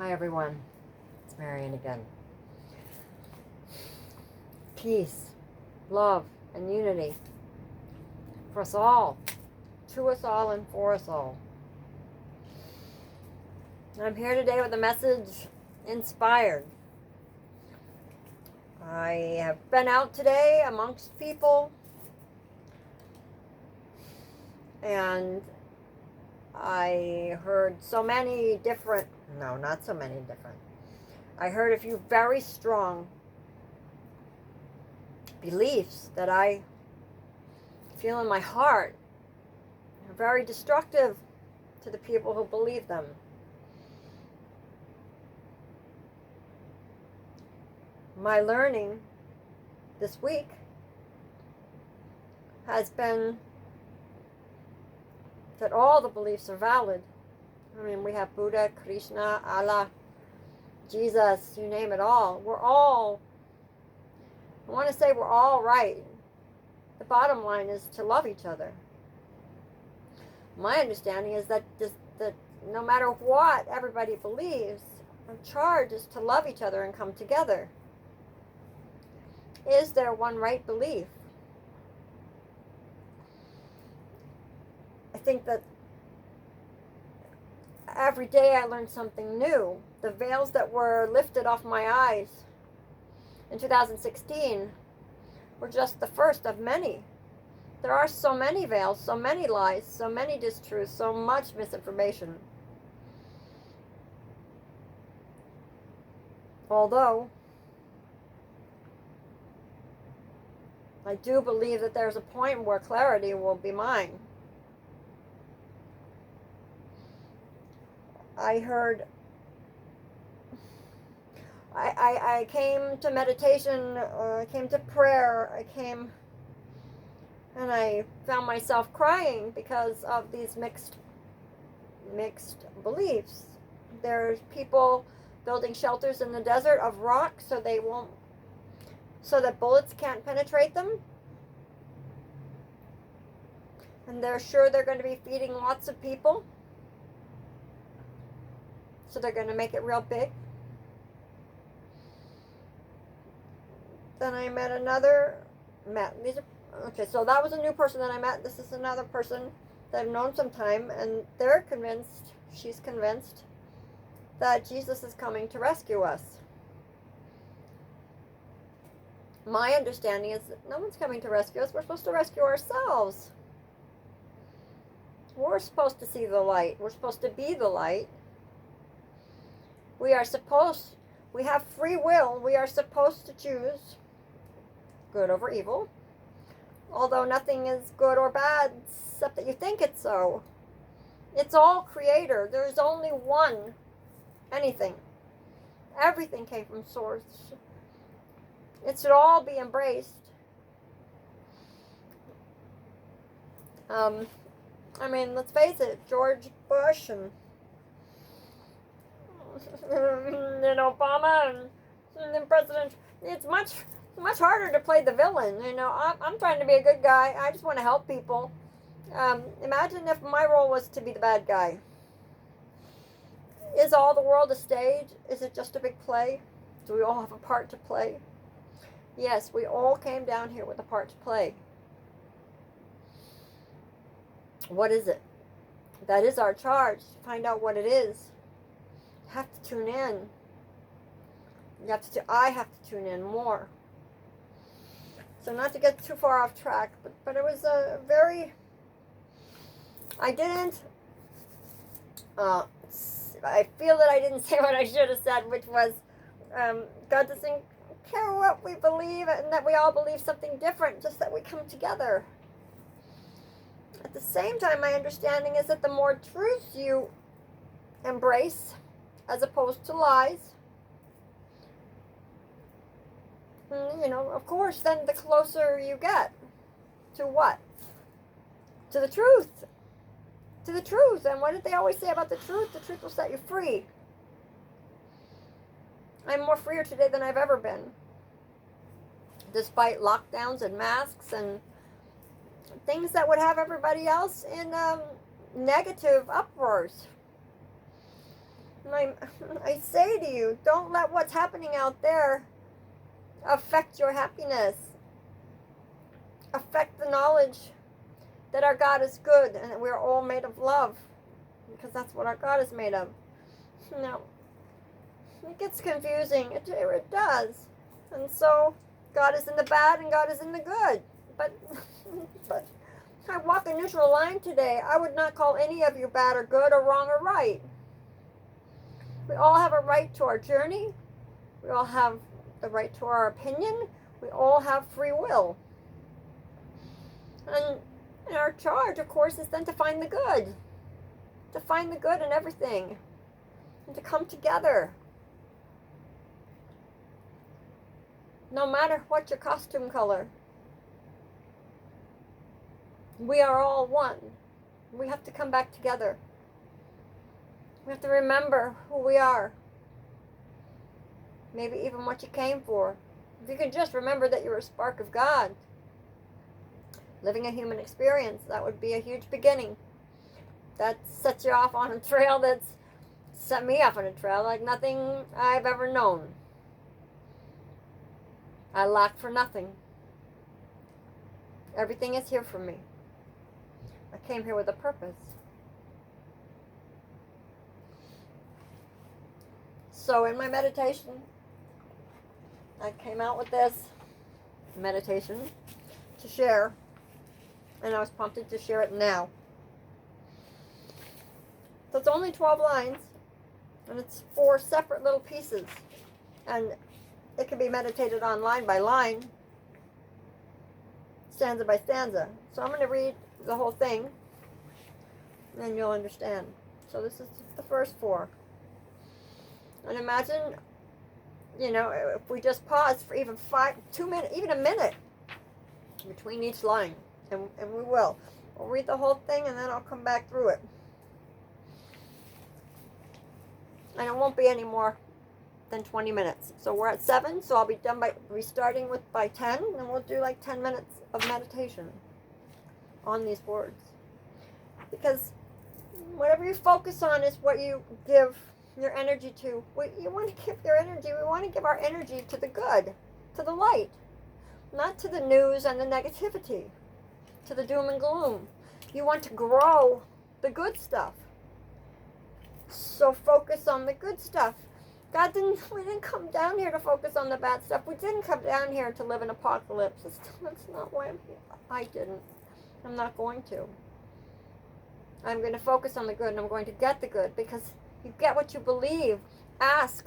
Hi everyone, it's Marian again. Peace, love, and unity for us all, to us all, and for us all. I'm here today with a message inspired. I have been out today amongst people, and I heard I heard a few very strong beliefs that I feel in my heart are very destructive to the people who believe them. My learning this week has been that all the beliefs are valid. I mean, we have Buddha, Krishna, Allah, Jesus, you name it all. I want to say we're all right. The bottom line is to love each other. My understanding is that no matter what everybody believes, our charge is to love each other and come together. Is there one right belief? I think that every day I learn something new. The veils that were lifted off my eyes in 2016 were just the first of many. There are so many veils, so many lies, so many distruths, so much misinformation. Although I do believe that there's a point where clarity will be mine. I came to meditation, I came to prayer, and I found myself crying because of these mixed beliefs. There's people building shelters in the desert of rock so that bullets can't penetrate them. And they're sure they're going to be feeding lots of people. So they're going to make it real big. Then I met okay, so that was a new person that I met. This is another person that I've known some time, and she's convinced that Jesus is coming to rescue us. My understanding is that no one's coming to rescue us. We're supposed to rescue ourselves. We're supposed to see the light. We're supposed to be the light. We have free will. We are supposed to choose good over evil. Although nothing is good or bad except that you think it's so. It's all creator. There's only one anything. Everything came from source. It should all be embraced. I mean, let's face it, George Bush and Obama and then President, it's much harder to play the villain. I'm trying to be a good guy. I just want to help people. Imagine if my role was to be the bad guy. Is all the world a stage? Is it just a big play? Do we all have a part to play? Yes, we all came down here with a part to play. What is it? That is our charge. Find out what it is. You have to tune in. I have to tune in more. So not to get too far off track, but it was a very... I feel that I didn't say what I should have said, which was God doesn't care what we believe, and that we all believe something different, just that we come together. At the same time, my understanding is that the more truths you embrace, as opposed to lies, of course, then the closer you get to what? To the truth. To the truth. And what did they always say about the truth? The truth will set you free. I'm more freer today than I've ever been. Despite lockdowns and masks and things that would have everybody else in negative uproars. And I say to you, don't let what's happening out there affect your happiness. Affect the knowledge that our God is good and that we're all made of love. Because that's what our God is made of. Now, it gets confusing. It does. And so, God is in the bad and God is in the good. But, but I walk a neutral line today. I would not call any of you bad or good or wrong or right. We all have a right to our journey. We all have the right to our opinion. We all have free will. And our charge, of course, is then to find the good. To find the good in everything. And to come together. No matter what your costume color. We are all one. We have to come back together. We have to remember who we are. Maybe even what you came for. If you can just remember that you're a spark of God. Living a human experience, that would be a huge beginning. That sets you off on a trail that's set me off on a trail like nothing I've ever known. I lack for nothing. Everything is here for me. I came here with a purpose. So in my meditation, I came out with this meditation to share, and I was prompted to share it now. So it's only 12 lines, and it's 4 separate little pieces, and it can be meditated on line by line, stanza by stanza. So I'm going to read the whole thing, and you'll understand. So this is the first 4. And imagine, if we just pause for even 2 minutes, even a minute between each line, and we will. We'll read the whole thing, and then I'll come back through it. And it won't be any more than 20 minutes. So we're at 7, so I'll be done by restarting by 10, and we'll do like 10 minutes of meditation on these words. Because whatever you focus on is what you give your energy to. You want to give your energy, we want to give our energy to the good, to the light, not to the news and the negativity, to the doom and gloom. You want to grow the good stuff. So focus on the good stuff. We didn't come down here to focus on the bad stuff. We didn't come down here to live in apocalypse. That's not why I'm here. I didn't. I'm not going to. I'm going to focus on the good, and I'm going to get the good, because you get what you believe. Ask,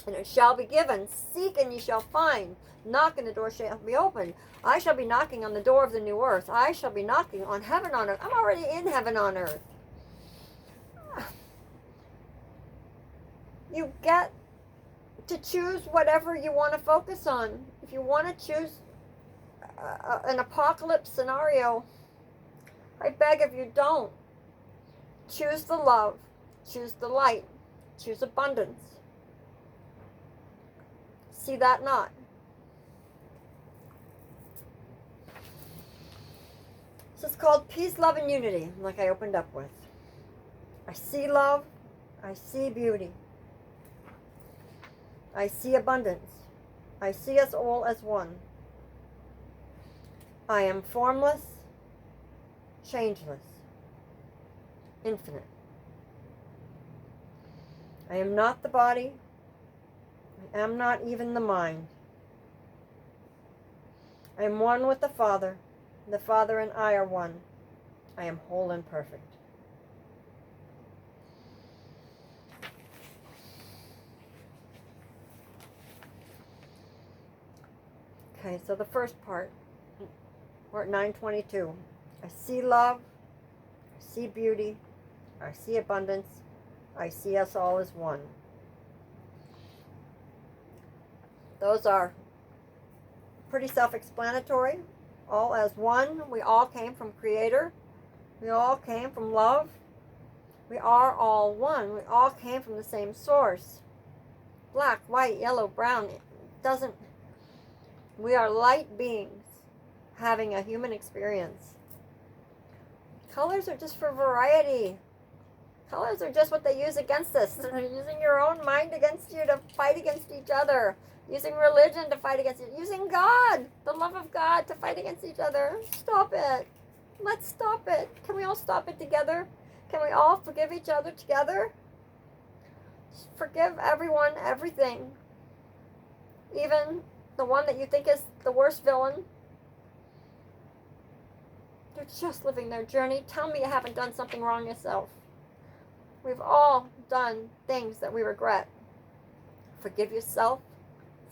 and it shall be given. Seek, and you shall find. Knock, and the door shall be opened. I shall be knocking on the door of the new earth. I shall be knocking on heaven on earth. I'm already in heaven on earth. You get to choose whatever you want to focus on. If you want to choose an apocalypse scenario, I beg of you, don't. Choose the love. Choose the light. Choose abundance. See that not. This is called peace, love, and unity, like I opened up with. I see love. I see beauty. I see abundance. I see us all as one. I am formless, changeless, infinite. I am not the body. I am not even the mind. I am one with the Father. The Father and I are one. I am whole and perfect. Okay, so the first part, we're at 922. I see love, I see beauty, I see abundance, I see us all as one. Those are pretty self-explanatory. All as one. We all came from Creator. We all came from love. We are all one. We all came from the same source. Black, white, yellow, brown. It doesn't... We are light beings having a human experience. Colors are just for variety. Colors are just what they use against us. They're using your own mind against you to fight against each other. Using religion to fight against it. Using God, the love of God, to fight against each other. Stop it. Let's stop it. Can we all stop it together? Can we all forgive each other together? Forgive everyone, everything. Even the one that you think is the worst villain. They're just living their journey. Tell me you haven't done something wrong yourself. We've all done things that we regret. Forgive yourself.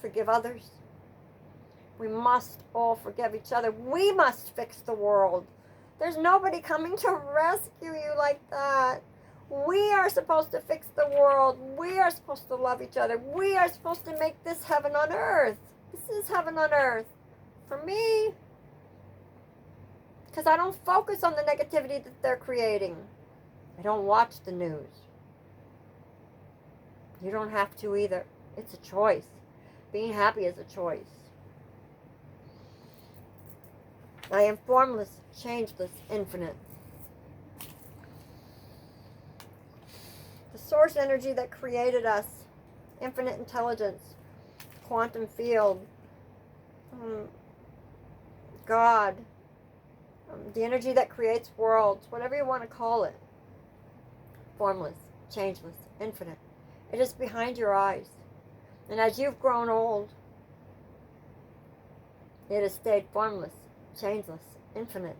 Forgive others. We must all forgive each other. We must fix the world. There's nobody coming to rescue you like that. We are supposed to fix the world. We are supposed to love each other. We are supposed to make this heaven on earth. This is heaven on earth. For me. Because I don't focus on the negativity that they're creating. I don't watch the news. You don't have to either. It's a choice. Being happy is a choice. I am formless, changeless, infinite. The source energy that created us, infinite intelligence, quantum field, God, the energy that creates worlds, whatever you want to call it. Formless, changeless, infinite. It is behind your eyes. And as you've grown old, it has stayed formless, changeless, infinite.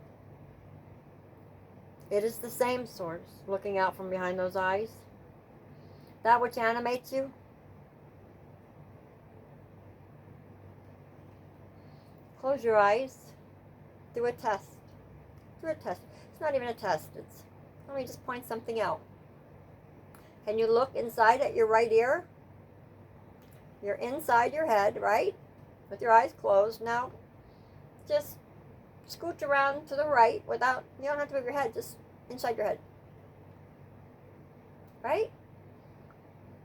It is the same source looking out from behind those eyes. That which animates you. Close your eyes. Do a test. Do a test. It's not even a test. It's, let me just point something out. Can you look inside at your right ear? You're inside your head, right? With your eyes closed. Now, just scooch around to the right without, you don't have to move your head, just inside your head. Right?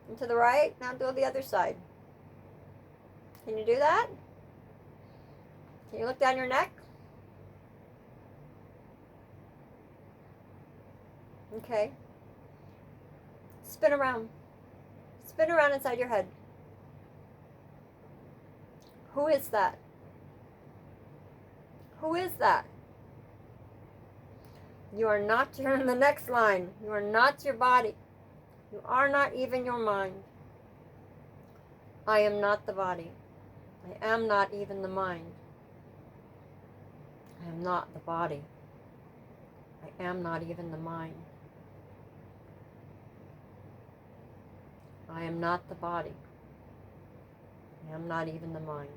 And to the right, now do the other side. Can you do that? Can you look down your neck? Okay. Spin around. Spin around inside your head. Who is that? Who is that? You are not your, in the next line. You are not your body. You are not even your mind. I am not the body. I am not even the mind. I am not the body. I am not even the mind. I am not the body. I am not even the mind.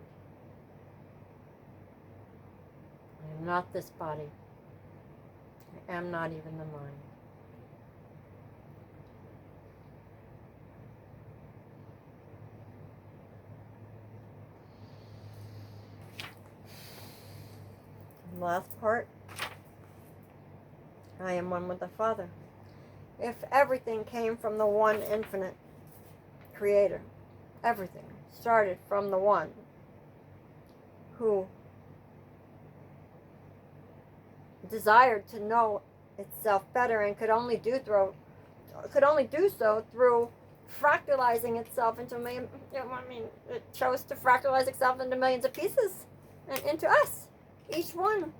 I am not this body. I am not even the mind. And last part. I am one with the Father. If everything came from the one infinite creator, everything started from the one who desired to know itself better and could only do so through fractalizing itself into it chose to fractalize itself into millions of pieces and into us, each one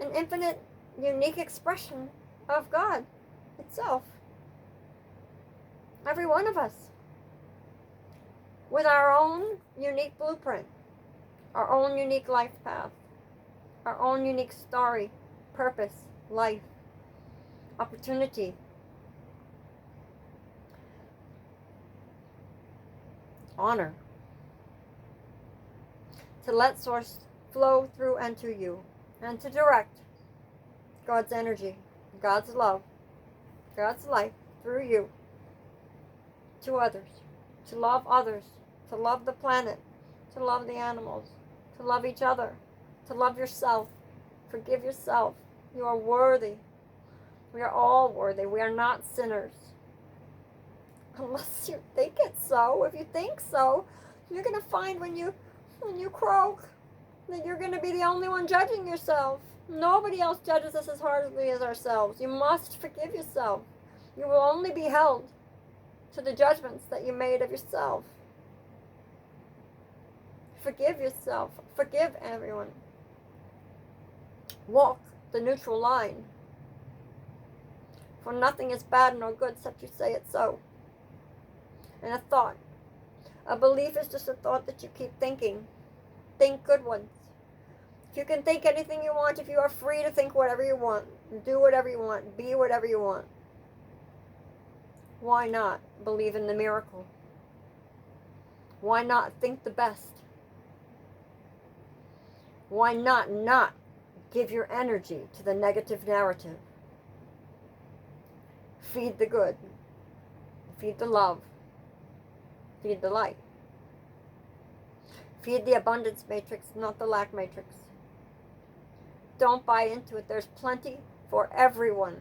an infinite, unique expression of God itself. Every one of us, with our own unique blueprint, our own unique life path, our own unique story, purpose, life, opportunity. Honor. To let Source flow through and to you, and to direct God's energy, God's love, God's life through you to others, to love others, to love the planet, to love the animals, to love each other, to love yourself. Forgive yourself. You are worthy. We are all worthy. We are not sinners. Unless you think it so. If you think so, you're going to find when you croak that you're going to be the only one judging yourself. Nobody else judges us as harshly as ourselves. You must forgive yourself. You will only be held to the judgments that you made of yourself. Forgive yourself. Forgive everyone. Walk the neutral line. For nothing is bad nor good except you say it so. And a thought. A belief is just a thought that you keep thinking. Think good ones. If you can think anything you want, if you are free to think whatever you want, do whatever you want, be whatever you want, why not believe in the miracle? Why not think the best? Why not give your energy to the negative narrative? Feed the good. Feed the love. Feed the light. Feed the abundance matrix, not the lack matrix. Don't buy into it. There's plenty for everyone.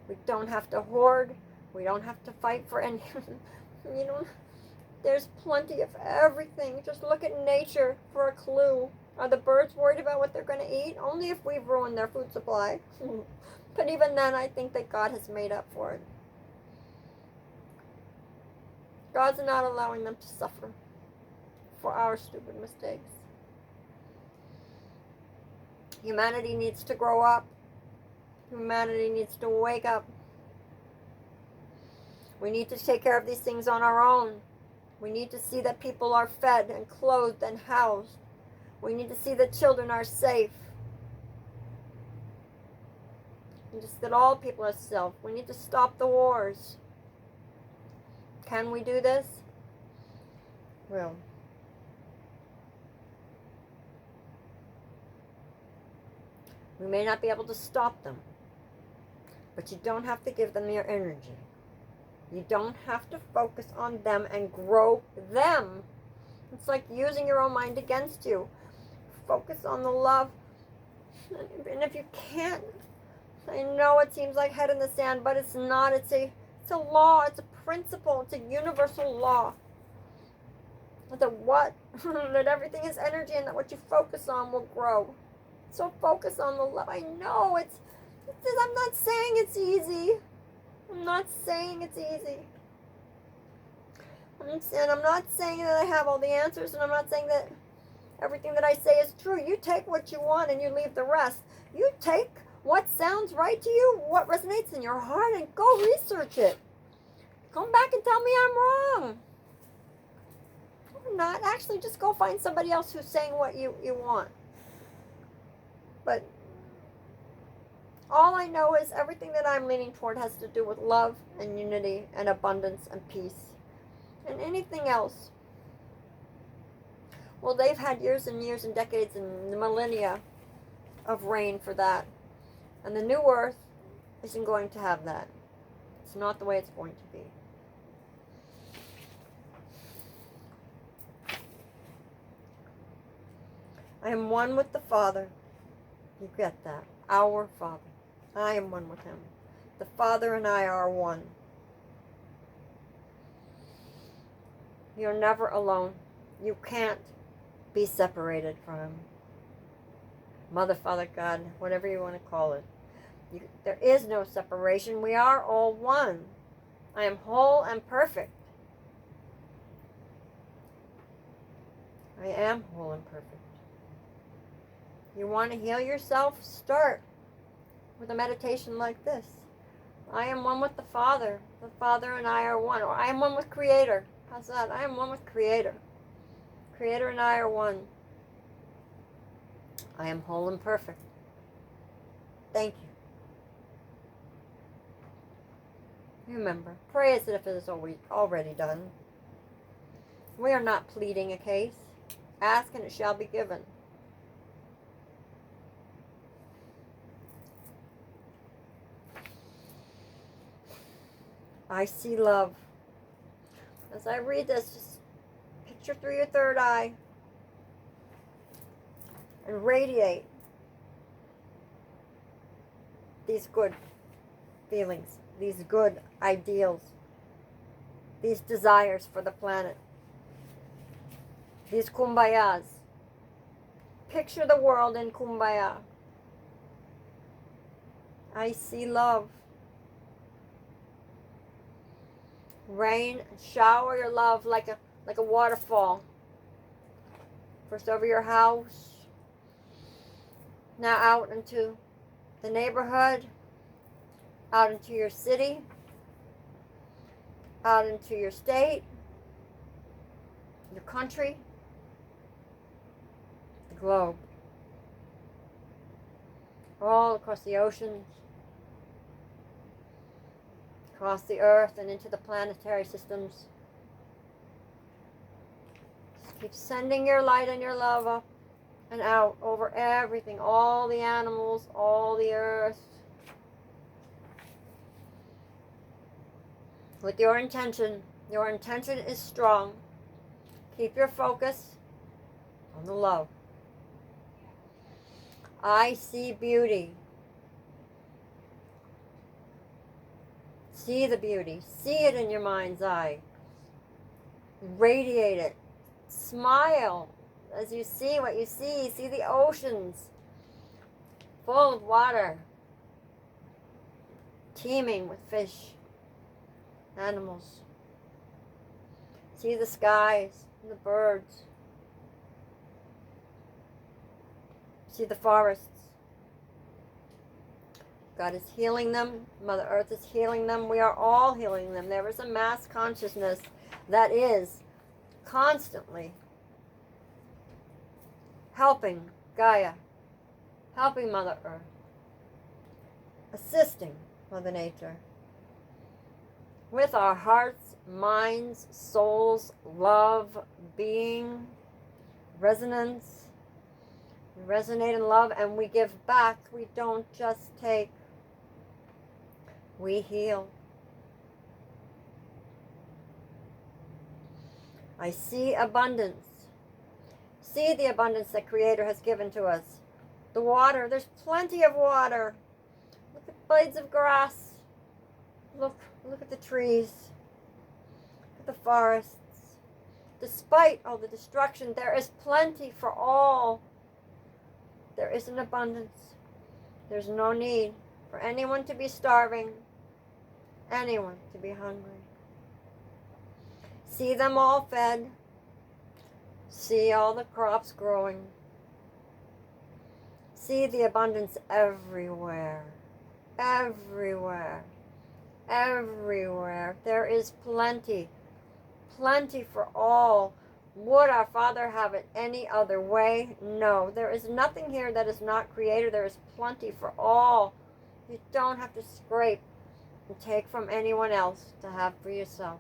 We don't have to hoard. We don't have to fight for any. There's plenty of everything. Just look at nature for a clue. Are the birds worried about what they're going to eat? Only if we've ruined their food supply. But even then, I think that God has made up for it. God's not allowing them to suffer for our stupid mistakes. Humanity needs to grow up. Humanity needs to wake up. We need to take care of these things on our own. We need to see that people are fed and clothed and housed. We need to see that children are safe. And just that all people are safe. We need to stop the wars. Can we do this? Well, we may not be able to stop them, but you don't have to give them your energy. You don't have to focus on them and grow them. It's like using your own mind against you. Focus on the love. And if you can't, I know it seems like head in the sand, but it's not. It's a law. It's a principle. It's a universal law. That everything is energy, and that what you focus on will grow. So focus on the love. I know I'm not saying it's easy. I'm not saying it's easy. And I'm not saying that I have all the answers, and I'm not saying that everything that I say is true. You take what you want and you leave the rest. You take what sounds right to you, what resonates in your heart, and go research it. Come back and tell me I'm wrong. Or not. Actually, just go find somebody else who's saying what you want. But all I know is everything that I'm leaning toward has to do with love and unity and abundance and peace. And anything else, well, they've had years and years and decades and millennia of reign for that. And the new earth isn't going to have that. It's not the way it's going to be. I am one with the Father. You get that? Our Father. I am one with Him. The Father and I are one. You're never alone. You can't be separated from Him. Mother, Father, God, whatever you want to call it. There is no separation. We are all one. I am whole and perfect. I am whole and perfect. You want to heal yourself? Start with a meditation like this. I am one with the Father. The Father and I are one. Or I am one with Creator. How's that? I am one with Creator. Creator and I are one. I am whole and perfect. Thank you. Remember, pray as if it is already done. We are not pleading a case. Ask and it shall be given. I see love. As I read this, just picture through your third eye and radiate these good feelings, these good ideals, these desires for the planet, these kumbayas. Picture the world in kumbaya. I see love. Rain and shower your love like a waterfall. First over your house, now out into the neighborhood, out into your city, out into your state, your country, the globe, all across the oceans, across the earth and into the planetary systems. Just keep sending your light and your love up and out over everything, all the animals, all the earth. With your intention is strong. Keep your focus on the love. I see beauty. See the beauty. See it in your mind's eye. Radiate it. Smile as you see what you see. See the oceans full of water, teeming with fish, animals. See the skies and the birds. See the forests. God is healing them. Mother Earth is healing them. We are all healing them. There is a mass consciousness that is constantly helping Gaia, helping Mother Earth, assisting Mother Nature with our hearts, minds, souls, love, being, resonance. We resonate in love and we give back. We don't just take. We heal. I see abundance. See the abundance that Creator has given to us. The water, there's plenty of water. Look at blades of grass. Look at the trees. Look at the forests. Despite all the destruction, there is plenty for all. There is an abundance. There's no need for anyone to be starving, anyone to be hungry. See them all fed. See all the crops growing. See the abundance everywhere. Everywhere. Everywhere. There is plenty. Plenty for all. Would our Father have it any other way? No. There is nothing here that is not Creator. There is plenty for all. You don't have to scrape and take from anyone else to have for yourself.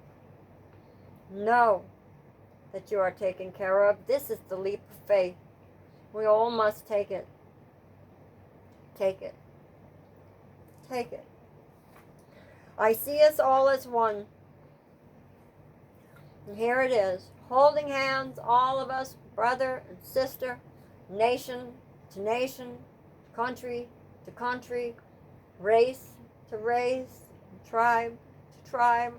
Know that you are taken care of. This is the leap of faith. We all must take it. Take it. Take it. I see us all as one. And here it is. Holding hands, all of us, brother and sister, nation to nation, country to country, race to race, tribe to tribe.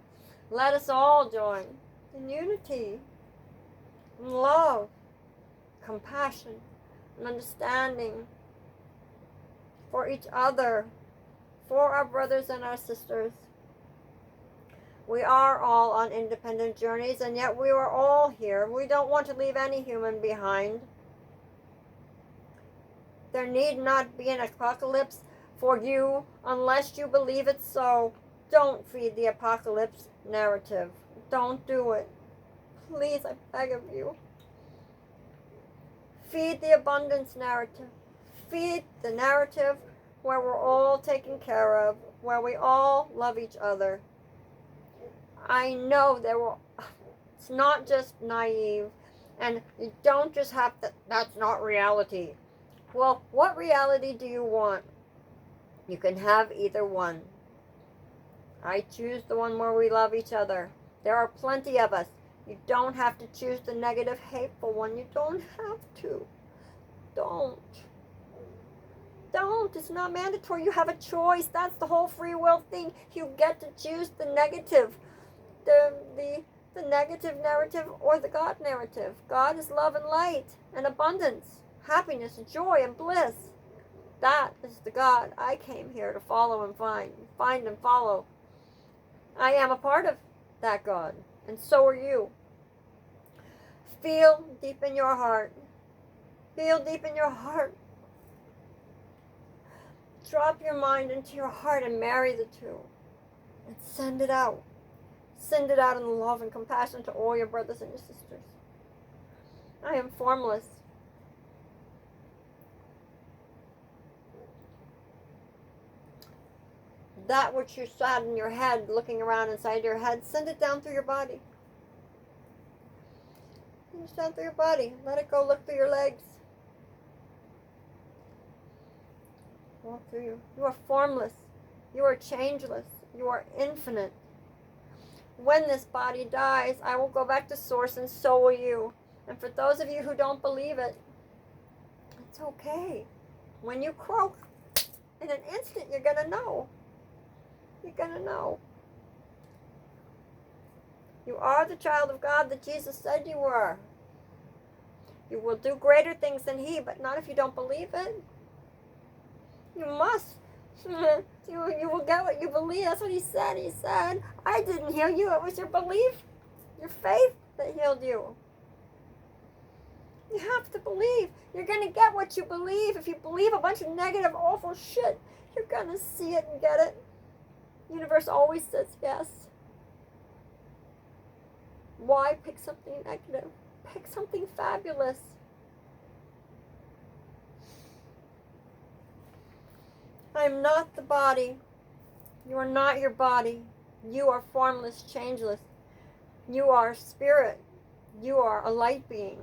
Let us all join in unity, in love, compassion, and understanding for each other, for our brothers and our sisters. We are all on independent journeys, and yet we are all here. We don't want to leave any human behind. There need not be an apocalypse for you unless you believe it so. Don't feed the apocalypse narrative. Don't do it. Please, I beg of you. Feed the abundance narrative. Feed the narrative where we're all taken care of, where we all love each other. I know it's not just naive, and you don't just have to, that's not reality. Well, what reality do you want? You can have either one. I choose the one where we love each other. There are plenty of us. You don't have to choose the negative, hateful one. You don't have to. Don't. It's not mandatory. You have a choice. That's the whole free will thing. You get to choose the negative. The negative narrative or the God narrative. God is love and light and abundance, happiness and joy and bliss. That is the God I came here to follow and find and follow. I am a part of that God. And so are you. Feel deep in your heart. Feel deep in your heart. Drop your mind into your heart and marry the two. And send it out. Send it out in love and compassion to all your brothers and your sisters. I am formless. That which you sat in your head, looking around inside your head, send it down through your body. Send it down through your body. Let it go look through your legs. Walk through you. You are formless. You are changeless. You are infinite. When this body dies, I will go back to source, and so will you. And for those of you who don't believe it, it's okay. When you croak, in an instant, you're going to know. You're going to know. You are the child of God that Jesus said you were. You will do greater things than He, but not if you don't believe it. You must. You will get what you believe. That's what He said. He said, I didn't heal you. It was your belief, your faith that healed you. You have to believe. You're going to get what you believe. If you believe a bunch of negative, awful shit, you're going to see it and get it. The universe always says yes. Why pick something negative? Pick something fabulous. I am not the body. You are not your body. You are formless, changeless. You are spirit. You are a light being.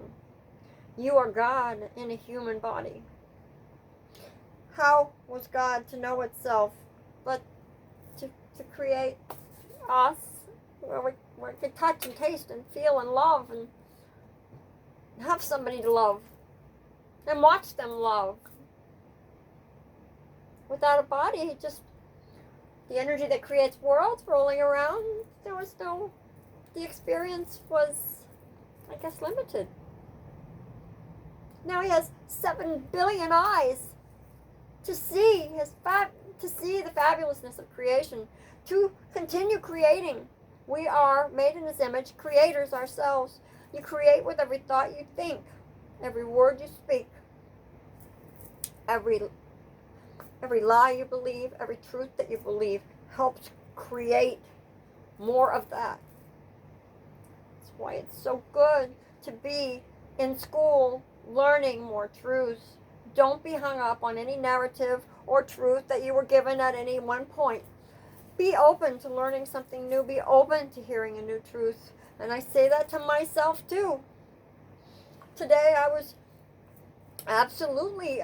You are God in a human body. How was God to know itself but to create us where we can touch and taste and feel and love and have somebody to love and watch them love? Without a body, just the energy that creates worlds rolling around, the experience was, I guess, limited. Now He has 7 billion eyes to see the fabulousness of creation, to continue creating. We are made in His image, creators ourselves. You create with every thought you think, every word you speak, every lie you believe, every truth that you believe helps create more of that. That's why it's so good to be in school learning more truths. Don't be hung up on any narrative or truth that you were given at any one point. Be open to learning something new. Be open to hearing a new truth. And I say that to myself too. Today I was absolutely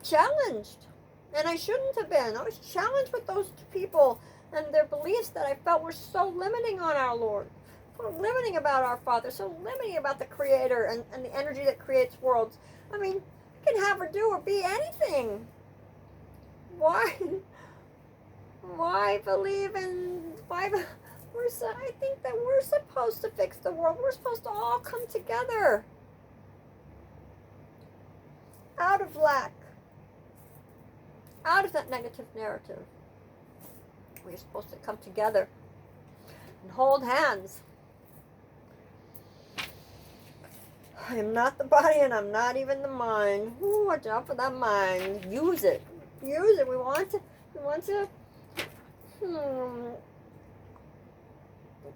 challenged. And I shouldn't have been. I was challenged with those people and their beliefs that I felt were so limiting on our Lord, so limiting about our Father, so limiting about the Creator and the energy that creates worlds. I mean, you can have or do or be anything. Why believe in? I think that we're supposed to fix the world. We're supposed to all come together out of lack. Out of that negative narrative. We're supposed to come together and hold hands. I am not the body and I'm not even the mind. Ooh, watch out for that mind. Use it. Use it. We want to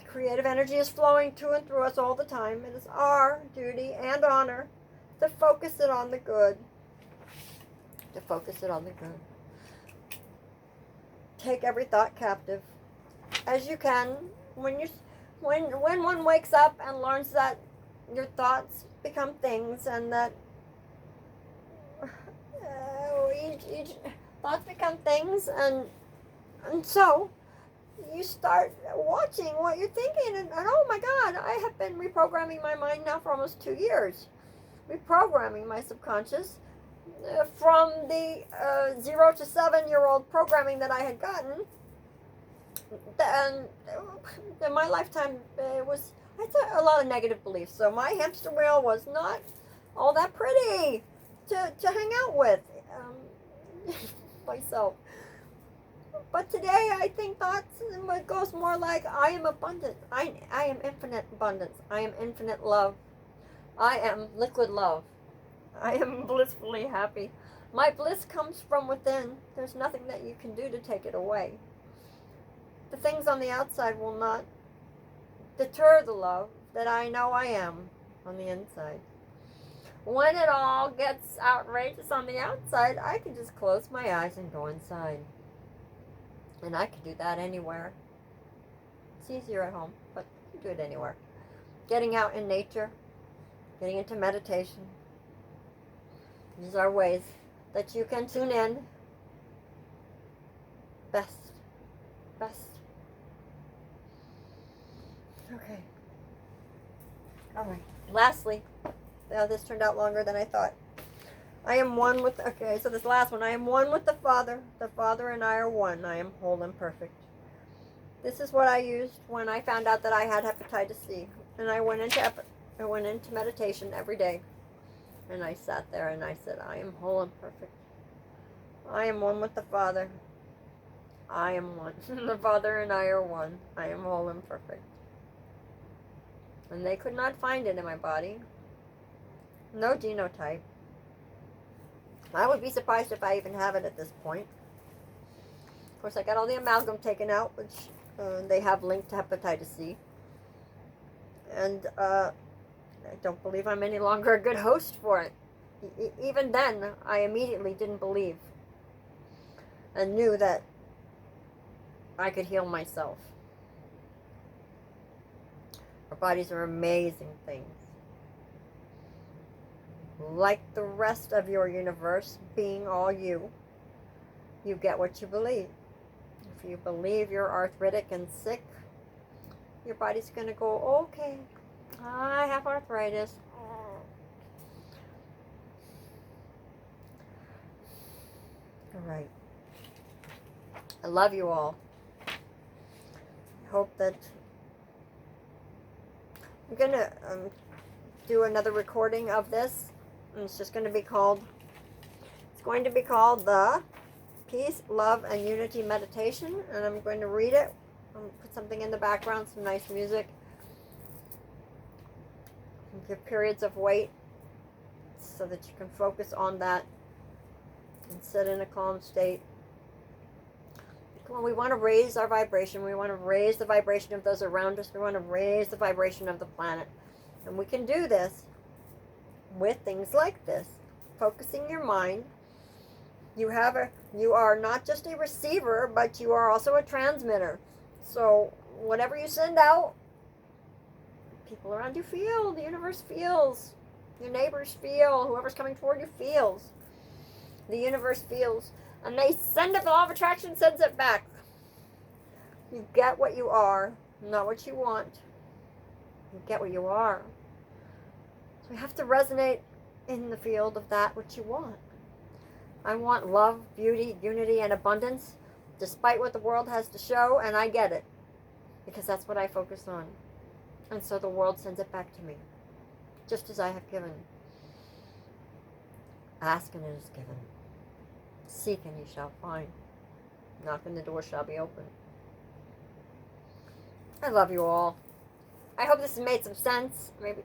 creative energy is flowing to and through us all the time. It is our duty and honor to focus it on the good. To focus it on the good. Take every thought captive as you can. When one wakes up and learns that your thoughts become things and that each thoughts become things, and so you start watching what you're thinking, and oh my God, I have been reprogramming my mind now for almost 2 years. Reprogramming my subconscious from the 0 to 7-year-old programming that I had gotten. And in my lifetime, I had a lot of negative beliefs. So my hamster wheel was not all that pretty to hang out with myself. But today I think thoughts it goes more like I am abundant. I am infinite abundance. I am infinite love. I am liquid love. I am blissfully happy. My bliss comes from within. There's nothing that you can do to take it away. The things on the outside will not deter the love that I know I am on the inside. When it all gets outrageous on the outside, I can just close my eyes and go inside. And I can do that anywhere. It's easier at home, but you can do it anywhere. Getting out in nature, getting into meditation. These are ways that you can tune in. Best. Okay. All right. Lastly, now this turned out longer than I thought. I am one with, okay, so this last one. I am one with the Father. The Father and I are one. I am whole and perfect. This is what I used when I found out that I had hepatitis C. And I went into meditation every day. And I sat there and I said, I am whole and perfect. I am one with the Father. I am one. The Father and I are one. I am whole and perfect. And they could not find it in my body. No genotype. I would be surprised if I even have it at this point. Of course, I got all the amalgam taken out, which they have linked to hepatitis C. And I don't believe I'm any longer a good host for it. Even then, I immediately didn't believe and knew that I could heal myself. Our bodies are amazing things. Like the rest of your universe, being all you, you get what you believe. If you believe you're arthritic and sick, your body's going to go, okay, I have arthritis. All right. I love you all. I hope that I'm going to do another recording of this. And it's just going to be called, the Peace, Love, and Unity Meditation. And I'm going to read it. I'm going to put something in the background, some nice music. And give periods of wait so that you can focus on that and sit in a calm state. Come on, we want to raise our vibration. We want to raise the vibration of those around us. We want to raise the vibration of the planet. And we can do this with things like this. Focusing your mind. You are not just a receiver, but you are also a transmitter. So whatever you send out, people around you feel, the universe feels, your neighbors feel, whoever's coming toward you feels. The universe feels. And they send it, the law of attraction sends it back. You get what you are, not what you want. You get what you are. So you have to resonate in the field of that which you want. I want love, beauty, unity, and abundance, despite what the world has to show, and I get it. Because that's what I focus on. And so the world sends it back to me. Just as I have given. Ask and it is given. Seek and you shall find. Knock and the door shall be open. I love you all. I hope this has made some sense, maybe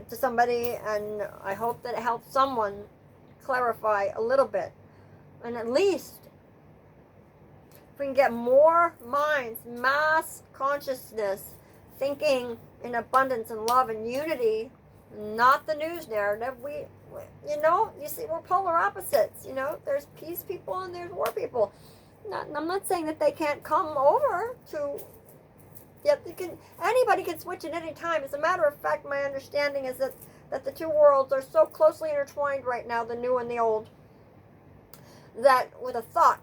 to somebody, and I hope that it helps someone clarify a little bit. And at least, if we can get more minds, mass consciousness, thinking in abundance and love and unity, not the news narrative. You see, we're polar opposites. There's peace people and there's war people. I'm not saying that they can't come over to. Yet anybody can switch at any time. As a matter of fact, my understanding is that the two worlds are so closely intertwined right now, the new and the old, that with a thought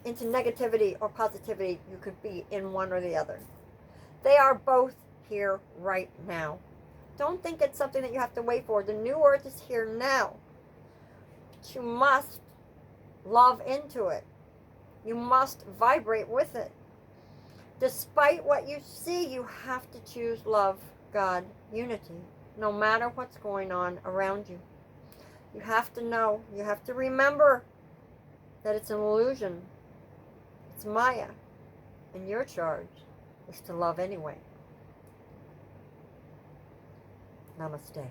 into negativity or positivity, you could be in one or the other. They are both here right now. Don't think it's something that you have to wait for. The new earth is here now. But you must love into it. You must vibrate with it. Despite what you see, you have to choose love, God, unity, no matter what's going on around you. You have to know, you have to remember that it's an illusion. It's Maya. And your charge is to love anyway. Namaste.